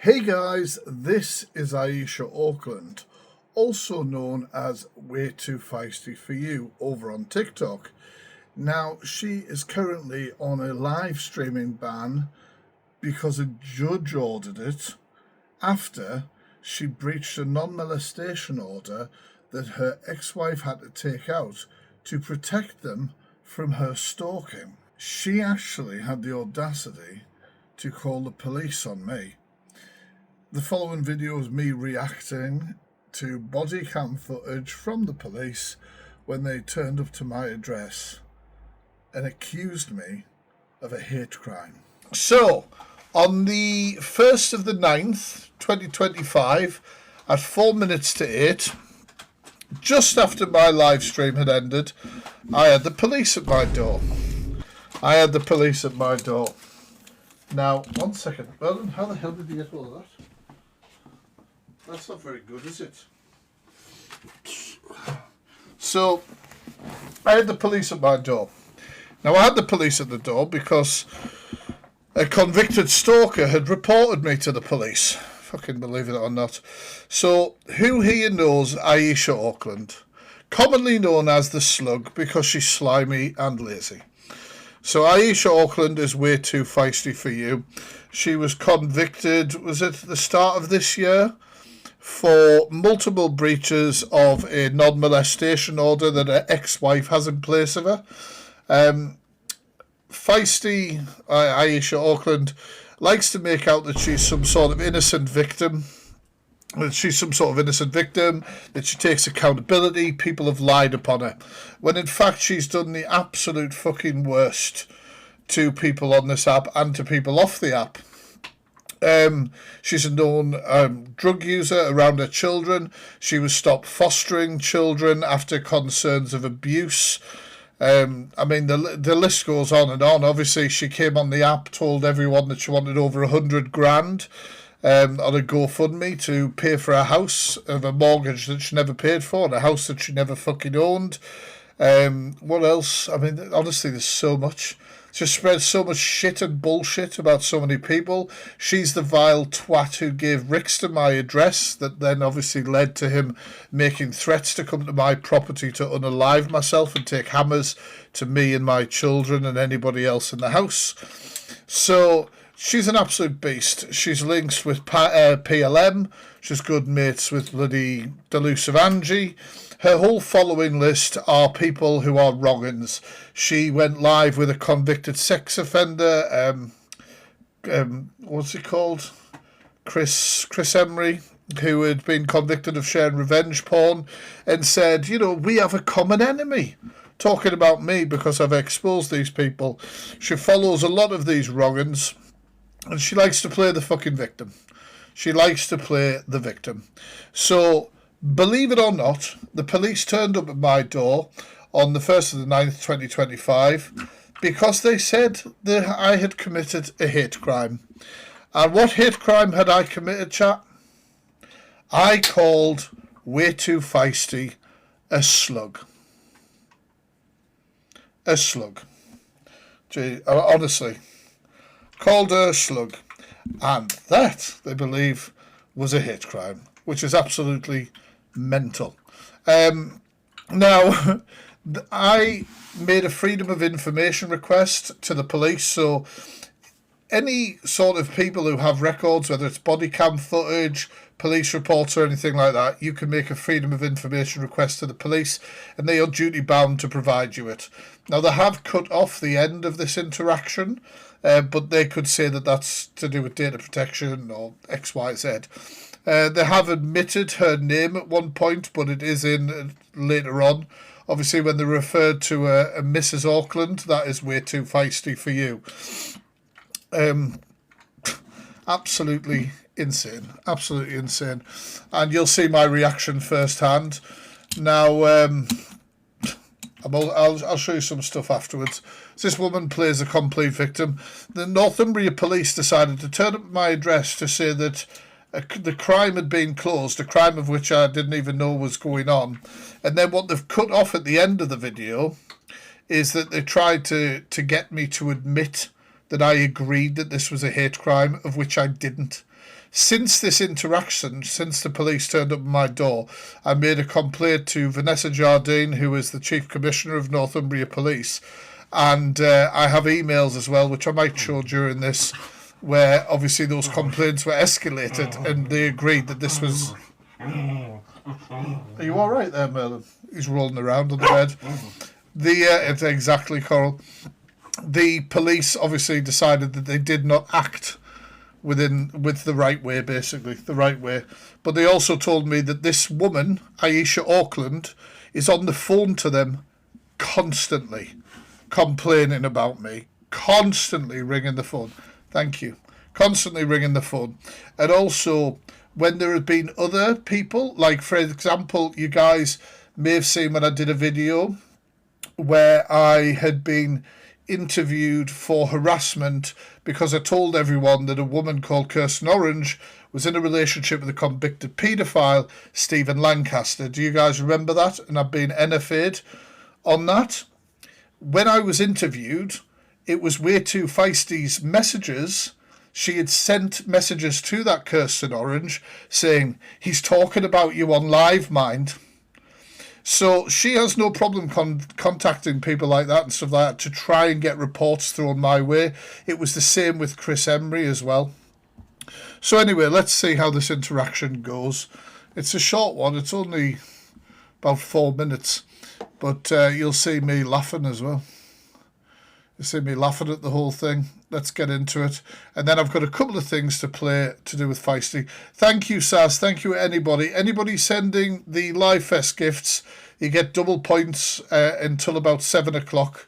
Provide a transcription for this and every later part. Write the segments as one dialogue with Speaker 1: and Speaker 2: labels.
Speaker 1: Hey guys, this is Aisha Oakland, also known as Way Too Feisty For You over on TikTok. Now, she is currently on a live streaming ban because a judge ordered it after she breached a non-molestation order that her ex-wife had to take out to protect them from her stalking. She actually had the audacity to call the police on me. The following video is me reacting to body cam footage from the police when they turned up to my address and accused me of a hate crime. So, on the 1st of the 9th, 2025, at 4 minutes to 8, just after my live stream had ended, I had the police at my door. Now, 1 second. Well, how the hell did you get all of that? That's not very good, is it? So, I had the police at my door. Now, I had the police at the door because a convicted stalker had reported me to the police. Fucking believe it or not. So, who here knows Aisha Oakland? Commonly known as the Slug because she's slimy and lazy. So, Aisha Oakland is way too feisty for you. She was convicted, was it the start of this year? For multiple breaches of a non-molestation order that her ex-wife has in place of her. Feisty Aisha Oakland likes to make out that she's some sort of innocent victim. That she takes accountability, people have lied upon her. When in fact she's done the absolute fucking worst to people on this app and to people off the app. She's a known drug user around her children. She was stopped fostering children after concerns of abuse. I mean, the list goes on and on. Obviously, she came on the app, told everyone that she wanted over 100 grand on a GoFundMe to pay for a house of a mortgage that she never paid for, and a house that she never fucking owned. What else? I mean, honestly, there's so much. She spreads so much shit and bullshit about so many people. She's the vile twat who gave Rickster my address that then obviously led to him making threats to come to my property to unalive myself and take hammers to me and my children and anybody else in the house. So she's an absolute beast. She's linked with PLM. She's good mates with bloody Delusive Angie. Her whole following list are people who are wrong-uns. She went live with a convicted sex offender, what's he called? Chris Emery, who had been convicted of sharing revenge porn, and said, you know, we have a common enemy. Talking about me because I've exposed these people. She follows a lot of these wrong-uns, and she likes to play the fucking victim. So, believe it or not, the police turned up at my door on the 1st of the 9th, 2025, because they said that I had committed a hate crime. And what hate crime had I committed, chat? I called Way Too Feisty a slug. A slug. Gee, honestly. Called her a slug. And that, they believe, was a hate crime, which is absolutely mental. Now, I made a Freedom of Information request to the police, so any sort of people who have records, whether it's body cam footage, police reports or anything like that, you can make a Freedom of Information request to the police and they are duty bound to provide you it. Now, they have cut off the end of this interaction, but they could say that that's to do with data protection or XYZ. They have admitted her name at one point, but it is in later on. Obviously, when they referred to a Mrs. Oakland, that is way too feisty for you. Absolutely insane. And you'll see my reaction firsthand. Now, I'll show you some stuff afterwards. This woman plays a complete victim. The Northumbria police decided to turn up my address to say that the crime had been closed, a crime of which I didn't even know was going on. And then what they've cut off at the end of the video is that they tried to get me to admit that I agreed that this was a hate crime, of which I didn't. Since this interaction, since the police turned up at my door, I made a complaint to Vanessa Jardine, who is the Chief Commissioner of Northumbria Police. And I have emails as well, which I might show during this, where obviously those complaints were escalated and they agreed that this was... Are you all right there, Merlin? He's rolling around on the bed. It's exactly, Coral. The police obviously decided that they did not act with the right way, basically, the right way. But they also told me that this woman, Aisha Oakland, is on the phone to them constantly, complaining about me, constantly ringing the phone. Thank you. Constantly ringing the phone. And also, when there have been other people, like, for example, you guys may have seen when I did a video where I had been interviewed for harassment because I told everyone that a woman called Kirsten Orange was in a relationship with a convicted paedophile, Stephen Lancaster. Do you guys remember that? And I've been NFA'd on that. When I was interviewed, it was Way Too Feisty's messages. She had sent messages to that Kirsten Orange saying, he's talking about you on Live Mind. So she has no problem contacting people like that and stuff like that to try and get reports thrown my way. It was the same with Chris Emery as well. So anyway, let's see how this interaction goes. It's a short one. It's only about 4 minutes. But you'll see me laughing as well. You see me laughing at the whole thing. Let's get into it. And then I've got a couple of things to play to do with Feisty. Thank you, Saz. Thank you, anybody. Anybody sending the Live Fest gifts, you get double points until about 7 o'clock.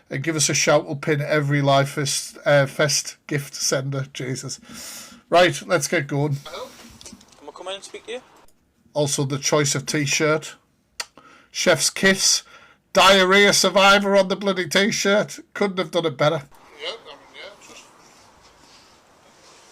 Speaker 1: And give us a shout. We'll pin every Live Fest gift sender. Jesus. Right, let's get going.
Speaker 2: Hello? Can I come in and speak to you?
Speaker 1: Also, the choice of T-shirt. Chef's Kiss. Diarrhea survivor on the bloody T-shirt. Couldn't have done it better.
Speaker 2: Yeah, just...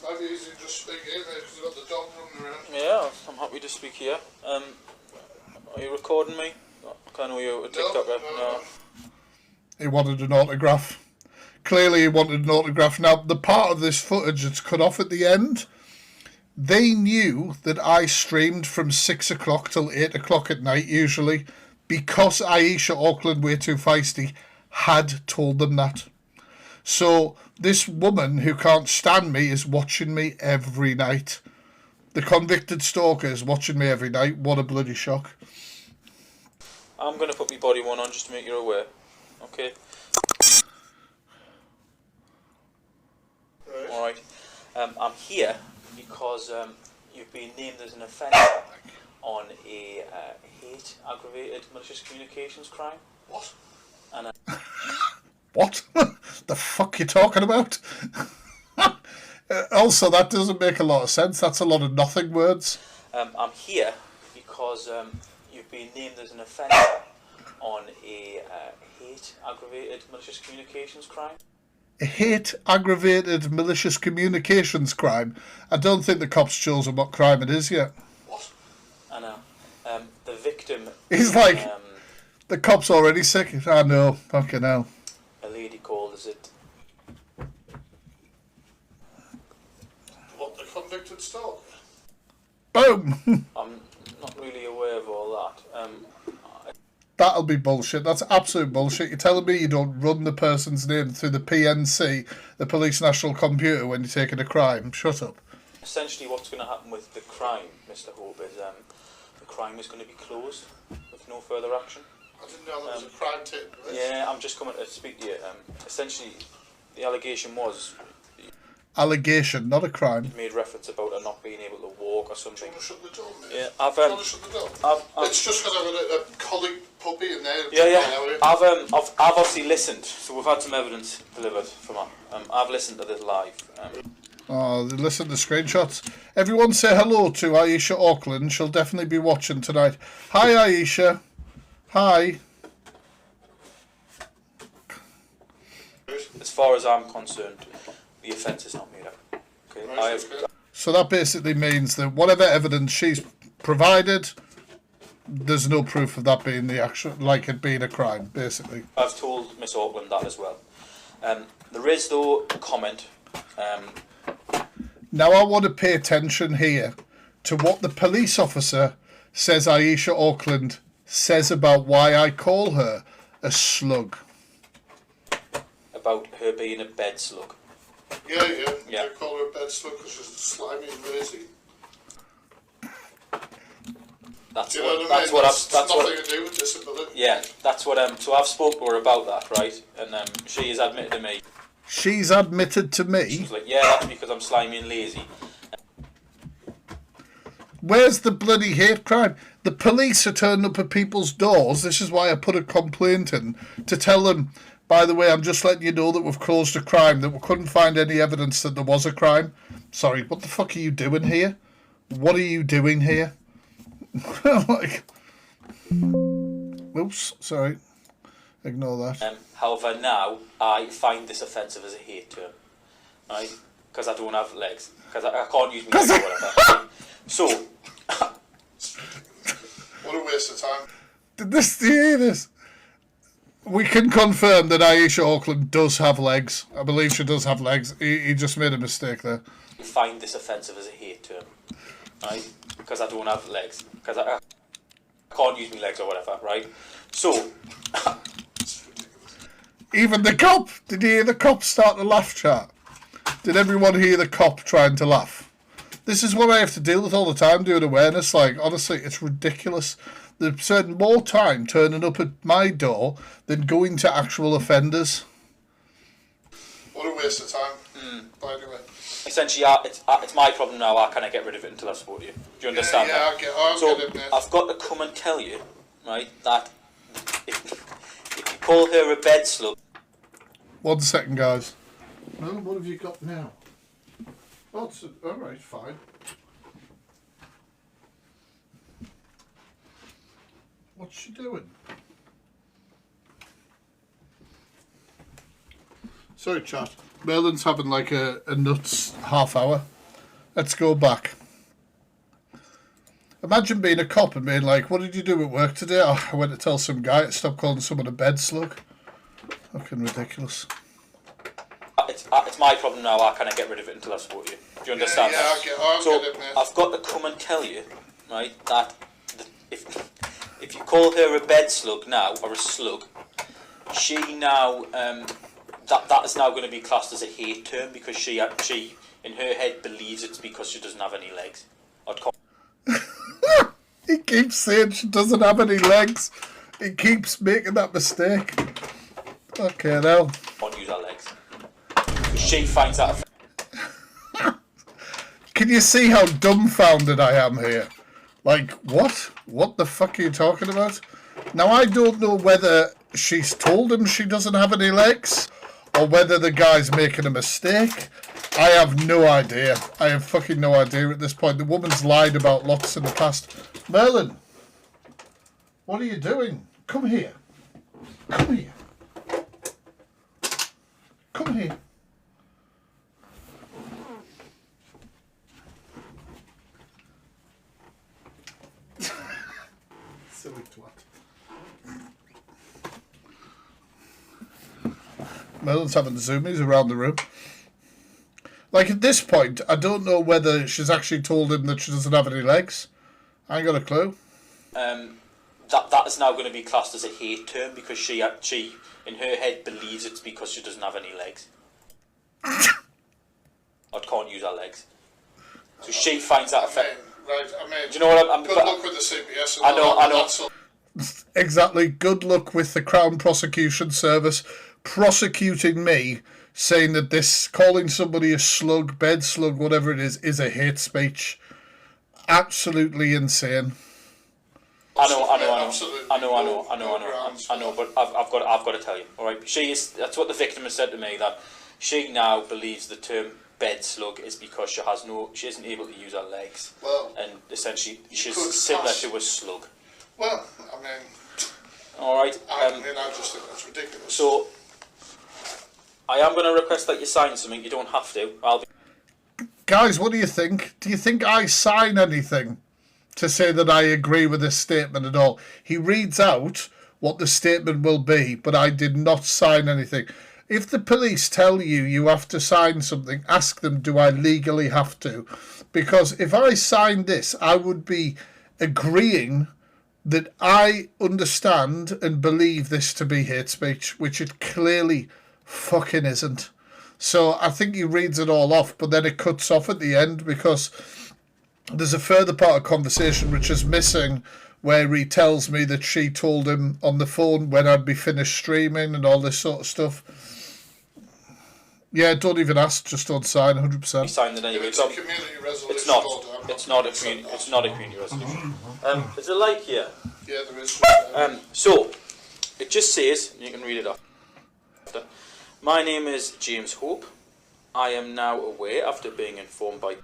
Speaker 1: Maybe easy to just speak here because you've got the dog running around.
Speaker 2: Yeah, I'm happy to speak here. Are you recording me? I know you're a TikToker. No.
Speaker 1: He wanted an autograph. Clearly he wanted an autograph. Now, the part of this footage that's cut off at the end, they knew that I streamed from 6 o'clock till 8 o'clock at night usually, because Aisha Auckland Way Too Feisty had told them that. So this woman who can't stand me is watching me every night. The convicted stalker is watching me every night. What a bloody shock.
Speaker 2: I'm going to put my body one on just to make you aware. Okay?
Speaker 1: Right.
Speaker 2: Alright. I'm here because you've been named as an offender on a hate, aggravated, malicious communications crime.
Speaker 1: What?
Speaker 2: And
Speaker 1: what? The fuck you talking about? Also, that doesn't make a lot of sense. That's a lot of nothing words.
Speaker 2: I'm here because you've been named as an offender on a hate, aggravated, malicious communications crime.
Speaker 1: A hate, aggravated, malicious communications crime? I don't think the cops chosen what crime it is yet.
Speaker 2: What? I know. The victim...
Speaker 1: He's like, the cop's already sick. I know, fucking hell.
Speaker 2: A lady called, is it...
Speaker 1: What, the convicted stalker? Boom!
Speaker 2: I'm not really aware of all that.
Speaker 1: That'll be bullshit. That's absolute bullshit. You're telling me you don't run the person's name through the PNC, the Police National Computer, when you're taking a crime? Shut up.
Speaker 2: Essentially what's going to happen with the crime, Mr. Hope, is the crime is going to be closed with no further action.
Speaker 1: I didn't know there was a crime taking place.
Speaker 2: Yeah, I'm just coming to speak to you. Essentially, the allegation was...
Speaker 1: Allegation, not a crime.
Speaker 2: You made reference about her not being able to walk or something.
Speaker 1: Do you want to shut the door, mate?
Speaker 2: Yeah,
Speaker 1: Do you want to shut the door? It's just because I've got a collie puppy in there.
Speaker 2: Yeah. I've obviously listened, so we've had some evidence delivered from her. I've listened to this live.
Speaker 1: Oh, listen to the screenshots. Everyone say hello to Aisha Auckland. She'll definitely be watching tonight. Hi, Aisha. Hi.
Speaker 2: As far as I'm concerned, the offence is not made out. Okay.
Speaker 1: So that basically means that whatever evidence she's provided, there's no proof of that being the actual, like it being a crime, basically.
Speaker 2: I've told Miss Auckland that as well. There is, though, a comment.
Speaker 1: Now I want to pay attention here to what the police officer says Aisha Oakland says about why I call her a slug.
Speaker 2: About her being a bed slug.
Speaker 1: Yeah.
Speaker 2: Yeah.
Speaker 1: I call her a bed slug because she's slimy and lazy.
Speaker 2: That's
Speaker 1: Do you know
Speaker 2: what,
Speaker 1: what I
Speaker 2: that's
Speaker 1: mean?
Speaker 2: what
Speaker 1: That's
Speaker 2: I've, that's
Speaker 1: nothing
Speaker 2: what,
Speaker 1: to do with disability.
Speaker 2: yeah, that's what, so I've spoke to her about that, right? And she has admitted to me.
Speaker 1: She's admitted to me?
Speaker 2: She's like, yeah, that's because I'm slimy and lazy.
Speaker 1: Where's the bloody hate crime? The police are turning up at people's doors. This is why I put a complaint in, to tell them, by the way, I'm just letting you know that we've closed a crime, that we couldn't find any evidence that there was a crime. Sorry, what the fuck are you doing here? What are you doing here? Like, oops, sorry. Ignore that.
Speaker 2: However, now I find this offensive as a hate term, right? Because I don't have legs. Because I can't use my legs or whatever. So,
Speaker 1: what a waste of time. Do you hear this? We can confirm that Aisha Oakland does have legs. I believe she does have legs. He just made a mistake there.
Speaker 2: I find this offensive as a hate term, right? Because I don't have legs. Because I can't use my legs or whatever, right? So,
Speaker 1: even the cop. Did you hear the cop start the laugh chat? Did everyone hear the cop trying to laugh? This is what I have to deal with all the time doing awareness. Like, honestly, it's ridiculous. They've spent more time turning up at my door than going to actual offenders. What a waste of time. By the way.
Speaker 2: essentially, it's my problem now. I can't get rid of it until I support you. Do you understand that?
Speaker 1: I'll get it, mate.
Speaker 2: I've got to come and tell you, right, that if you call her a bed slug...
Speaker 1: 1 second, guys. Well, what have you got now? Oh, it's alright, fine. What's she doing? Sorry, chat. Merlin's having like a nuts half hour. Let's go back. Imagine being a cop and being like, what did you do at work today? Oh, I went to tell some guy to stop calling someone a bed slug. Fucking ridiculous.
Speaker 2: It's my problem now. I can't get rid of it until I support you. Do you understand that?
Speaker 1: I'll
Speaker 2: so
Speaker 1: get it, mate.
Speaker 2: I've got to come and tell you, right, that if you call her a bed slug now, or a slug, she now, that is now going to be classed as a hate term because she in her head believes it's because she doesn't have any legs.
Speaker 1: He keeps saying she doesn't have any legs. He keeps making that mistake. Okay, now.
Speaker 2: Can't use her legs. She finds that.
Speaker 1: Can you see how dumbfounded I am here? Like, what? What the fuck are you talking about? Now, I don't know whether she's told him she doesn't have any legs or whether the guy's making a mistake. I have no idea. I have fucking no idea at this point. The woman's lied about lots in the past. Merlin, what are you doing? Come here. Come here. Come here. Silly twat. Merlin's having zoomies around the room. Like, at this point, I don't know whether she's actually told him that she doesn't have any legs. I ain't got a clue.
Speaker 2: That is now going to be classed as a hate term because she in her head believes it's because she doesn't have any legs. Or can't use her legs. So she finds that effect.
Speaker 1: Right, I mean,
Speaker 2: do you know what I'm
Speaker 1: good luck with the CPS.
Speaker 2: I know.
Speaker 1: Exactly. Good luck with the Crown Prosecution Service prosecuting me, saying that this, calling somebody a slug, bed slug, whatever it is a hate speech. Absolutely insane.
Speaker 2: I know, but I've got to tell you, all right. That's what the victim has said to me, that she now believes the term bed slug is because she isn't able to use her legs.
Speaker 1: Well,
Speaker 2: and essentially she's similar to a slug.
Speaker 1: Well, I mean,
Speaker 2: all right.
Speaker 1: I just think that's ridiculous.
Speaker 2: So I am going to request that you sign something. You don't have to.
Speaker 1: Guys, what do you think? Do you think I sign anything to say that I agree with this statement at all? He reads out what the statement will be, but I did not sign anything. If the police tell you you have to sign something, ask them, do I legally have to? Because if I signed this, I would be agreeing that I understand and believe this to be hate speech, which it clearly fucking isn't. So I think he reads it all off, but then it cuts off at the end because there's a further part of conversation which is missing, where he tells me that she told him on the phone when I'd be finished streaming and all this sort of stuff. Yeah, don't even ask, just don't sign 100%.
Speaker 2: He signed it anyway.
Speaker 1: It's a community resolution.
Speaker 2: It's not.
Speaker 1: Order.
Speaker 2: It's not a community. It's not a community resolution. There's a like here.
Speaker 1: Yeah, there is.
Speaker 2: So it just says, you can read it off. My name is James Hope. I am now aware, after being informed by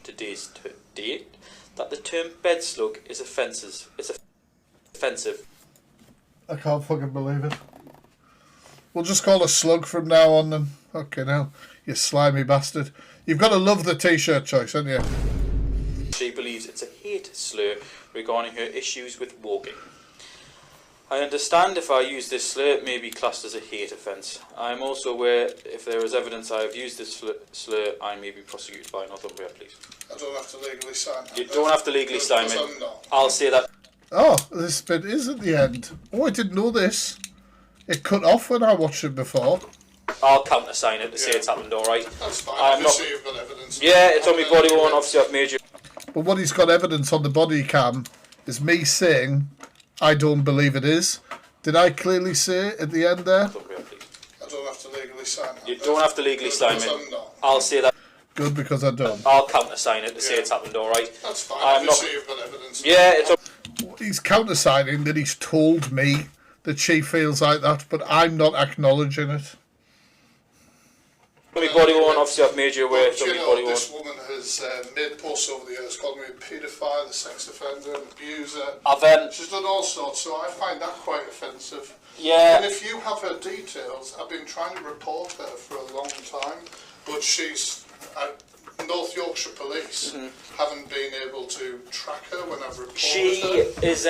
Speaker 2: today's date, that the term bed slug is offensive.
Speaker 1: I can't fucking believe it. We'll just call a slug from now on then. Okay, now, you slimy bastard. You've got to love the t-shirt choice, haven't you?
Speaker 2: She believes it's a hate slur regarding her issues with walking. I understand if I use this slur, it may be classed as a hate offence. I am also aware if there is evidence I have used this slur, I may be prosecuted by Northumbria Police.
Speaker 1: I don't have to legally sign that.
Speaker 2: You don't have to legally sign it. I'll say that.
Speaker 1: Oh, this bit is at the end. Oh, I didn't know this. It cut off when I watched it before.
Speaker 2: I'll countersign it to say it's happened, alright?
Speaker 1: That's fine.
Speaker 2: Obviously
Speaker 1: you've got evidence.
Speaker 2: Yeah, it's on my body worn. Obviously, I've made you.
Speaker 1: But what he's got evidence on the body cam is me saying, I don't believe it is. Did I clearly say at the end there?
Speaker 2: I
Speaker 1: don't have to legally sign that.
Speaker 2: You don't have to legally sign it. I'll say that.
Speaker 1: Good, because I don't.
Speaker 2: I'll countersign it to say it's happened, alright?
Speaker 1: That's fine. You've got evidence.
Speaker 2: Yeah, it's on.
Speaker 1: He's countersigning that he's told me that she feels like that, but I'm not acknowledging it.
Speaker 2: My body worn, obviously I've made you aware.
Speaker 1: This woman has made posts over the years calling me a paedophile, a sex offender, an abuser. She's done all sorts, so I find that quite offensive.
Speaker 2: Yeah.
Speaker 1: And if you have her details, I've been trying to report her for a long time, but she's North Yorkshire Police haven't been able to track her when I've reported her.
Speaker 2: She is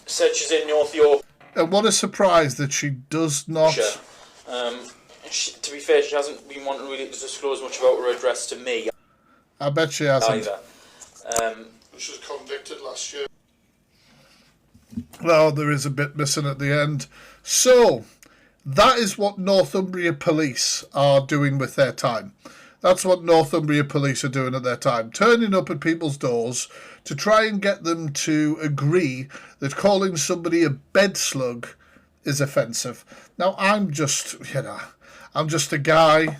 Speaker 2: said she's in North York.
Speaker 1: And what a surprise that she does not.
Speaker 2: Sure. To be fair, she hasn't been wanting really to disclose much about her address to me.
Speaker 1: I bet she hasn't.
Speaker 2: Either.
Speaker 1: She was convicted last year. Well, there is a bit missing at the end. So, that is what Northumbria Police are doing with their time. That's what Northumbria Police are doing at their time. Turning up at people's doors to try and get them to agree that calling somebody a bed slug is offensive. Now, I'm just a guy.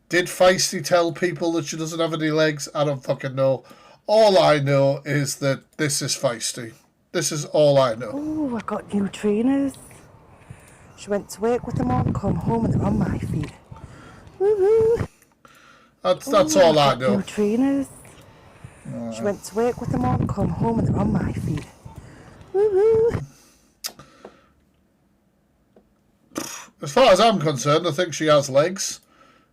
Speaker 1: Did Feisty tell people that she doesn't have any legs? I don't fucking know. All I know is that this is Feisty. This is all I know.
Speaker 3: Oh, I got new trainers. She went to work with them on, come home and they're on my feet. Woohoo!
Speaker 1: That's all I know.
Speaker 3: New trainers. She went to work with them on, come home and they're on my feet. Woohoo!
Speaker 1: As far as I'm concerned, I think she has legs.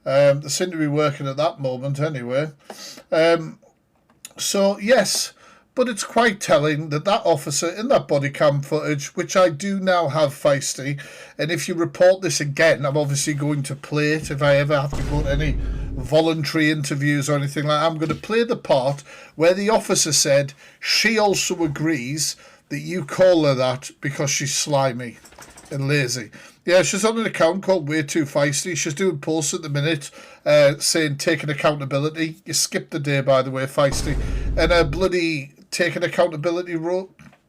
Speaker 1: They seem to be working at that moment anyway. So, yes, but it's quite telling that that officer in that body cam footage, which I do now have, Feisty, and if you report this again, I'm obviously going to play it if I ever have to go to any voluntary interviews or anything like that. I'm going to play the part where the officer said she also agrees that you call her that because she's slimy and lazy. Yeah, she's on an account called Way Too Feisty. She's doing posts at the minute saying taking accountability. You skipped the day, by the way, Feisty. And her bloody taking accountability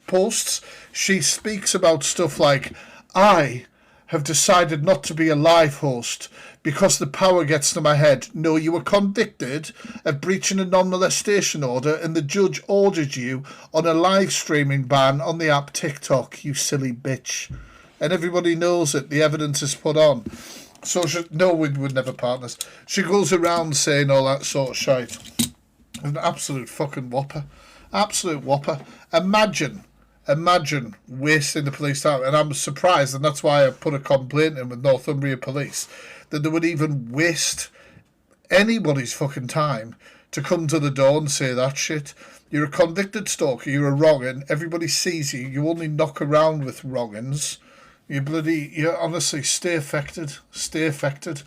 Speaker 1: posts, she speaks about stuff like, I have decided not to be a live host because the power gets to my head. No, you were convicted of breaching a non-molestation order and the judge ordered you on a live streaming ban on the app TikTok, you silly bitch. And everybody knows it. The evidence is put on. So, we would never partners. She goes around saying all that sort of shite. An absolute fucking whopper. Absolute whopper. Imagine wasting the police time. And I'm surprised, and that's why I put a complaint in with Northumbria Police, that they would even waste anybody's fucking time to come to the door and say that shit. You're a convicted stalker. You're a wrong'un. Everybody sees you. You only knock around with wrong'uns. You honestly stay affected. Stay affected.